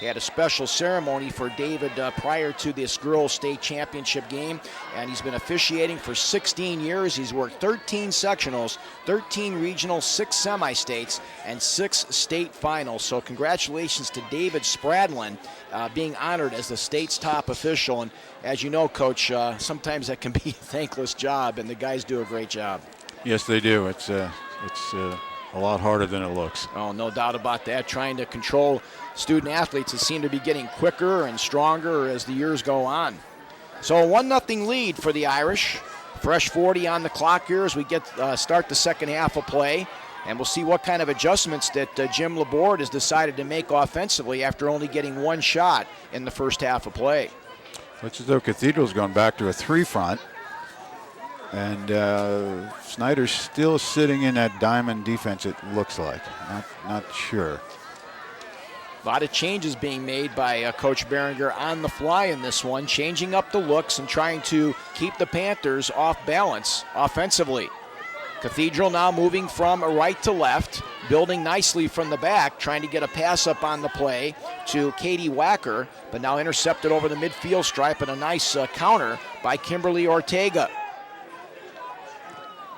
They had a special ceremony for David prior to this girls' state championship game, and he's been officiating for 16 years. He's worked 13 sectionals, 13 regionals, 6 semi-states, and 6 state finals. So congratulations to David Spradlin being honored as the state's top official. And as you know, Coach, sometimes that can be a thankless job, and the guys do a great job. Yes, they do. It's a lot harder than it looks. Oh, no doubt about that. Trying to control student athletes that seem to be getting quicker and stronger as the years go on. So a 1-0 lead for the Irish. Fresh 40 on the clock here as we start the second half of play. And we'll see what kind of adjustments that Jim Laborde has decided to make offensively after only getting 1 shot in the first half of play. Looks as though Cathedral's gone back to a 3 front. And Snider's still sitting in that diamond defense, it looks like. Not sure. A lot of changes being made by Coach Berenger on the fly in this one, changing up the looks and trying to keep the Panthers off balance offensively. Cathedral now moving from right to left, building nicely from the back, trying to get a pass up on the play to Katie Wacker, but now intercepted over the midfield stripe and a nice counter by Kimberly Ortega.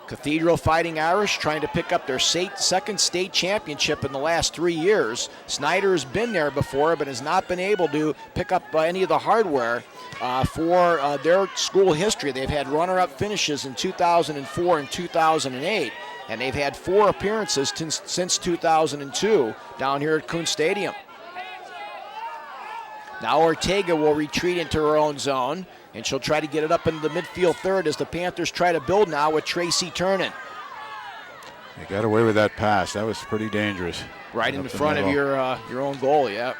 Cathedral Fighting Irish trying to pick up their second state championship in the last 3 years. Snider has been there before but has not been able to pick up any of the hardware for their school history. They've had runner-up finishes in 2004 and 2008, and they've had 4 appearances since 2002 down here at Kuhn Stadium. Now Ortega will retreat into her own zone, and she'll try to get it up into the midfield third as the Panthers try to build now with Tracy Turnin. They got away with that pass. That was pretty dangerous. Right in the front of your own goal, yeah.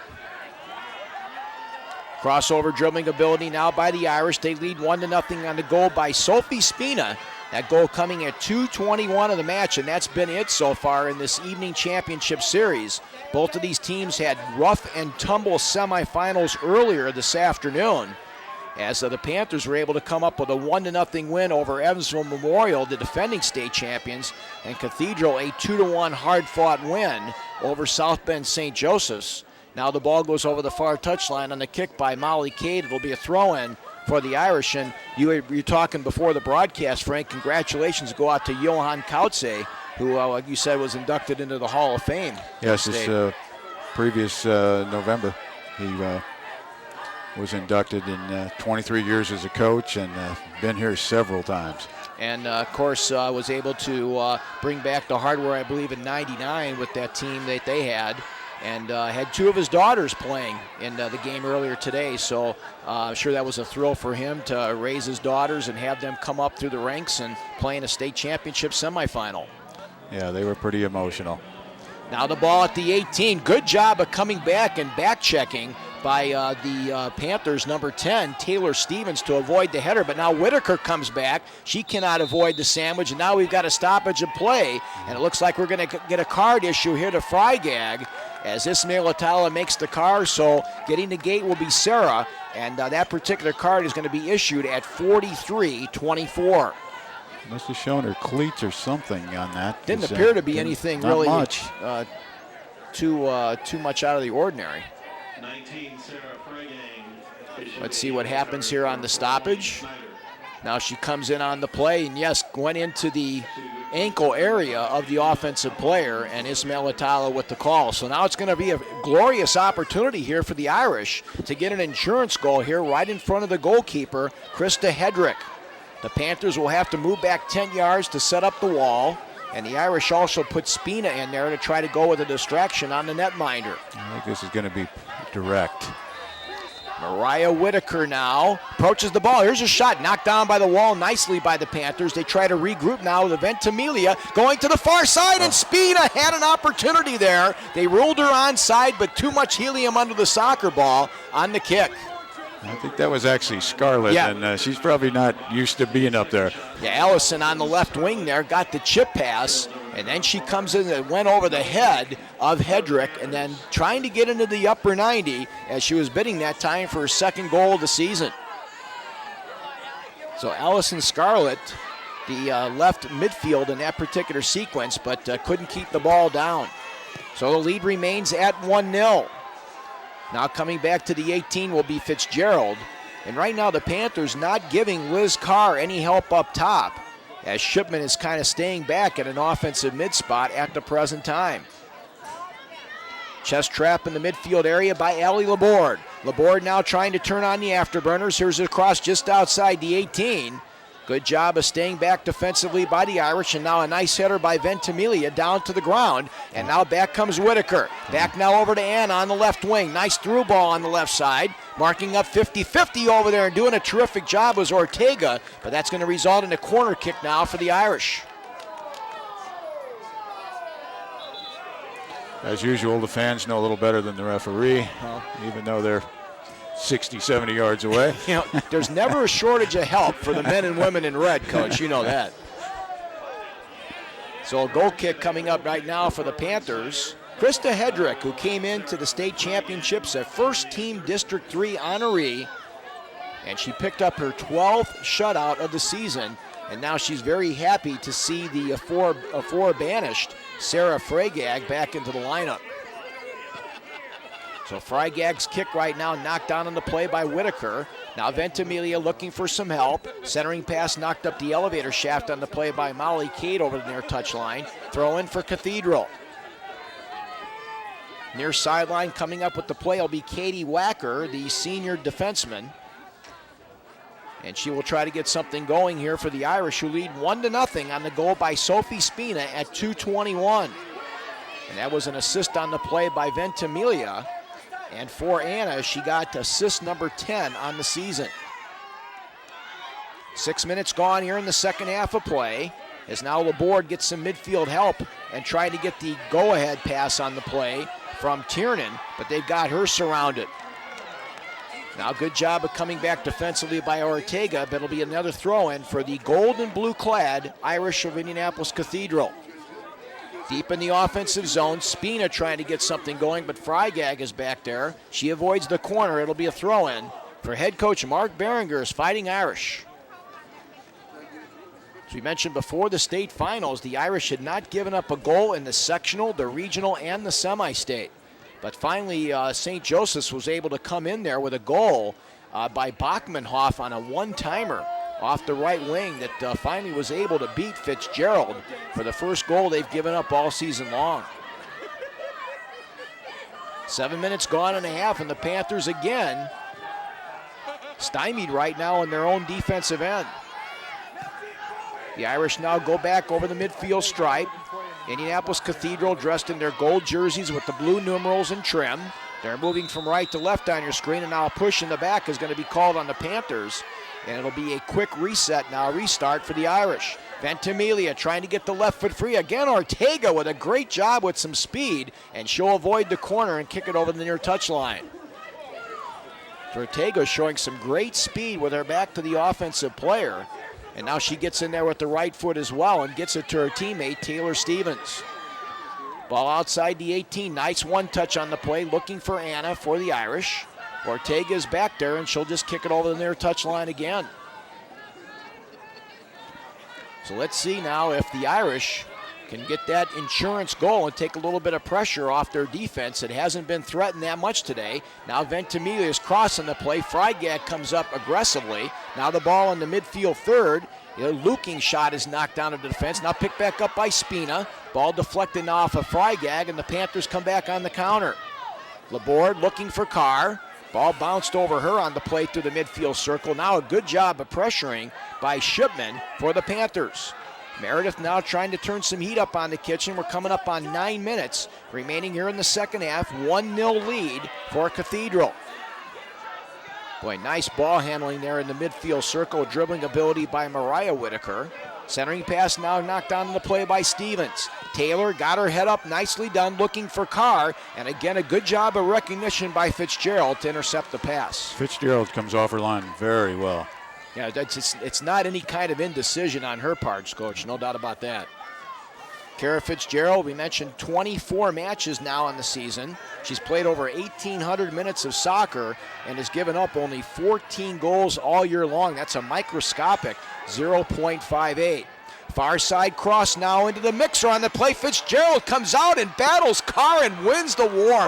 Crossover dribbling ability now by the Irish. They lead 1-0 on the goal by Sophie Spina. That goal coming at 2:21 of the match, and that's been it so far in this evening championship series. Both of these teams had rough and tumble semifinals earlier this afternoon, as the Panthers were able to come up with a 1-0 win over Evansville Memorial, the defending state champions, and Cathedral a 2-1 hard-fought win over South Bend St. Joseph's. Now the ball goes over the far touchline on the kick by Molly Cade. It'll be a throw-in for the Irish, and you were talking before the broadcast, Frank. Congratulations go out to Johan Kautze, who, like you said, was inducted into the Hall of Fame. Yes, this previous November, he was inducted in 23 years as a coach and been here several times. And, of course, was able to bring back the hardware, I believe, in '99 with that team that they had. And had 2 of his daughters playing in the game earlier today. So I'm sure that was a thrill for him to raise his daughters and have them come up through the ranks and play in a state championship semifinal. Yeah, they were pretty emotional. Now the ball at the 18. Good job of coming back and back-checking by the Panthers' number 10, Taylor Stevens, to avoid the header. But now Whitaker comes back. She cannot avoid the sandwich, and now we've got a stoppage of play. And it looks like we're going to get a card issue here to Frygag as Ismail Atala makes the card. So getting the gate will be Sarah, and that particular card is going to be issued at 43-24. Must have shown her cleats or something on that. Didn't appear to be anything really much. too much out of the ordinary. 19, Sarah Frygag. Let's see what happens here on the stoppage. Now she comes in on the play, and yes, went into the ankle area of the offensive player, and Ismail Atala with the call. So now it's going to be a glorious opportunity here for the Irish to get an insurance goal here right in front of the goalkeeper, Krista Hedrick. The Panthers will have to move back 10 yards to set up the wall, and the Irish also put Spina in there to try to go with a distraction on the netminder. I think this is going to be direct. Mariah Whitaker now approaches the ball. Here's a shot knocked down by the wall nicely by the Panthers. They try to regroup now with Ventimiglia going to the far side, and Spina had an opportunity there. They ruled her onside, but too much helium under the soccer ball on the kick. I think that was actually Scarlett, and she's probably not used to being up there. Yeah, Allison on the left wing there got the chip pass, and then she comes in and went over the head of Hedrick, and then trying to get into the upper 90 as she was bidding that time for her second goal of the season. So Allison Scarlett, the left midfield in that particular sequence, but couldn't keep the ball down. So the lead remains at 1-0. Now coming back to the 18 will be Fitzgerald. And right now the Panthers not giving Liz Carr any help up top, as Shipman is kind of staying back at an offensive mid spot at the present time. Chest trap in the midfield area by Allie Laborde. Laborde now trying to turn on the afterburners. Here's a cross just outside the 18. Good job of staying back defensively by the Irish, and now a nice header by Ventimiglia down to the ground. And now back comes Whitaker. Back now over to Anna on the left wing. Nice through ball on the left side. Marking up 50-50 over there and doing a terrific job was Ortega, but that's going to result in a corner kick now for the Irish. As usual, the fans know a little better than the referee, even though they're 60, 70 yards away. You know, there's never a shortage of help for the men and women in red, Coach. You know that. So a goal kick coming up right now for the Panthers. Krista Hedrick, who came into the state championships, a first-team District 3 honoree, and she picked up her 12th shutout of the season, and now she's very happy to see the afore-banished Sarah Freigag back into the lineup. So Freigag's kick right now knocked down on the play by Whitaker. Now Ventimiglia looking for some help. Centering pass knocked up the elevator shaft on the play by Molly Cade over the near touchline. Throw in for Cathedral. Near sideline coming up with the play will be Katie Wacker, the senior defenseman. And she will try to get something going here for the Irish, who lead 1-0 on the goal by Sophie Spina at 2:21. And that was an assist on the play by Ventimiglia. And for Anna, she got assist number 10 on the season. 6 minutes gone here in the second half of play, as now Laborde gets some midfield help and trying to get the go-ahead pass on the play from Tiernan, but they've got her surrounded. Now good job of coming back defensively by Ortega, but it'll be another throw-in for the gold and blue-clad Irish of Indianapolis Cathedral. Deep in the offensive zone, Spina trying to get something going, but Freigag is back there. She avoids the corner. It'll be a throw-in for head coach Mark Berenger's Fighting Irish. As we mentioned before the state finals, the Irish had not given up a goal in the sectional, the regional, and the semi-state. But finally, St. Joseph's was able to come in there with a goal by Bachmanhoff on a one-timer off the right wing that finally was able to beat Fitzgerald for the first goal they've given up all season long. 7 minutes gone and a half, and the Panthers again stymied right now in their own defensive end. The Irish now go back over the midfield stripe. Indianapolis Cathedral dressed in their gold jerseys with the blue numerals and trim. They're moving from right to left on your screen, and now a push in the back is going to be called on the Panthers. And it'll be a quick reset now, restart for the Irish. Ventimiglia trying to get the left foot free. Again, Ortega with a great job with some speed, and she'll avoid the corner and kick it over the near touchline. Ortega showing some great speed with her back to the offensive player. And now she gets in there with the right foot as well and gets it to her teammate, Taylor Stevens. Ball outside the 18. Nice one-touch on the play, looking for Anna for the Irish. Ortega's back there, and she'll just kick it over the near touchline again. So let's see now if the Irish can get that insurance goal and take a little bit of pressure off their defense. It hasn't been threatened that much today. Now Ventimiglia is crossing the play. Freigag comes up aggressively. Now the ball in the midfield third. The Luking shot is knocked down to the defense. Now picked back up by Spina. Ball deflected now off of Freigag, and the Panthers come back on the counter. Laborde looking for Carr. Ball bounced over her on the play through the midfield circle. Now a good job of pressuring by Shipman for the Panthers. Meredith now trying to turn some heat up on the kitchen. We're coming up on 9 minutes remaining here in the second half. 1-0 lead for Cathedral. Boy, nice ball handling there in the midfield circle. Dribbling ability by Mariah Whitaker. Centering pass now knocked down in the play by Stevens. Taylor got her head up, nicely done, looking for Carr. And again, a good job of recognition by Fitzgerald to intercept the pass. Fitzgerald comes off her line very well. Yeah, it's not any kind of indecision on her part, Coach, no doubt about that. Kara Fitzgerald, we mentioned 24 matches now in the season. She's played over 1,800 minutes of soccer and has given up only 14 goals all year long. That's a microscopic 0.58. Far side cross now into the mixer on the play. Fitzgerald comes out and battles Carr and wins the war.